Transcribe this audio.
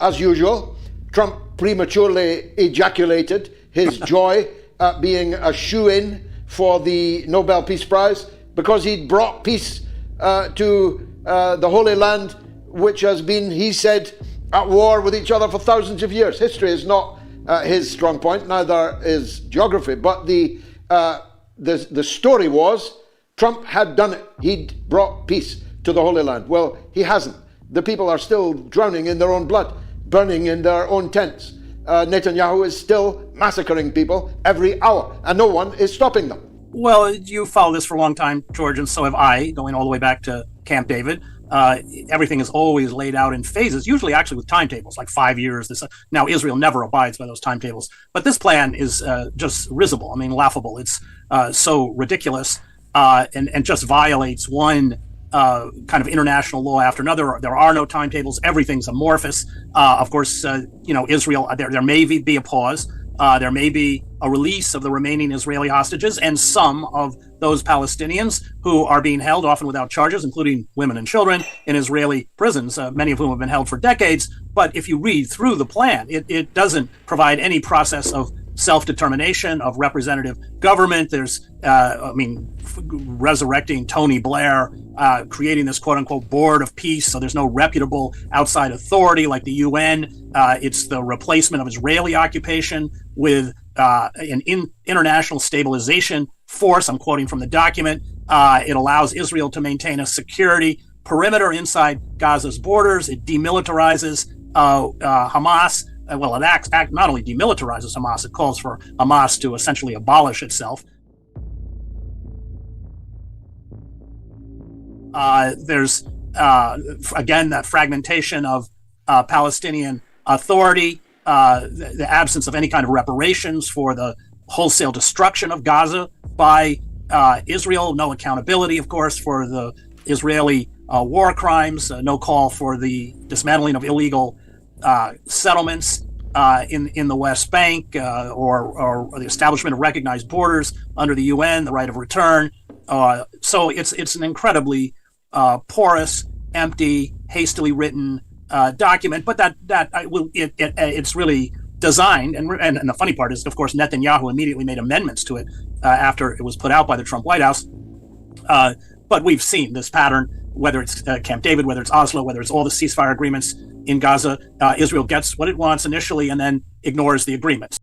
as usual, Trump prematurely ejaculated his joy at being a shoo-in for the Nobel Peace Prize because he'd brought peace to the Holy Land, which has been, he said, at war with each other for thousands of years. History is not his strong point, neither is geography. But the story was Trump had done it. He'd brought peace to the Holy Land. Well, he hasn't. The people are still drowning in their own blood, burning in their own tents. Netanyahu is still massacring people every hour, and no one is stopping them. Well, you follow this for a long time, George, and so have I, going all the way back to Camp David. Everything is always laid out in phases, usually actually with timetables, like 5 years. Now, Israel never abides by those timetables. But this plan is just risible, laughable. It's so ridiculous and just violates one kind of international law after another. There are no timetables. Everything's amorphous. Of course, Israel, there may be a pause. There may be a release of the remaining Israeli hostages and some of those Palestinians who are being held, often without charges, including women and children, in Israeli prisons, many of whom have been held for decades. But if you read through the plan, it doesn't provide any process of self-determination, of representative government. There's, resurrecting Tony Blair, creating this quote-unquote board of peace, so there's no reputable outside authority like the UN. It's the replacement of Israeli occupation with an international stabilization force. I'm quoting from the document. It allows Israel to maintain a security perimeter inside Gaza's borders. It demilitarizes Hamas. Well, it not only demilitarizes Hamas, it calls for Hamas to essentially abolish itself. There's, again, that fragmentation of Palestinian authority, the absence of any kind of reparations for the wholesale destruction of Gaza by Israel, no accountability, of course, for the Israeli war crimes, no call for the dismantling of illegal settlements in the West Bank or the establishment of recognized borders under the UN, the right of return. So it's an incredibly porous, empty, hastily written document, but it's really designed. And the funny part is, of course, Netanyahu immediately made amendments to it after it was put out by the Trump White House. But we've seen this pattern, whether it's Camp David, whether it's Oslo, whether it's all the ceasefire agreements in Gaza. Israel gets what it wants initially and then ignores the agreements.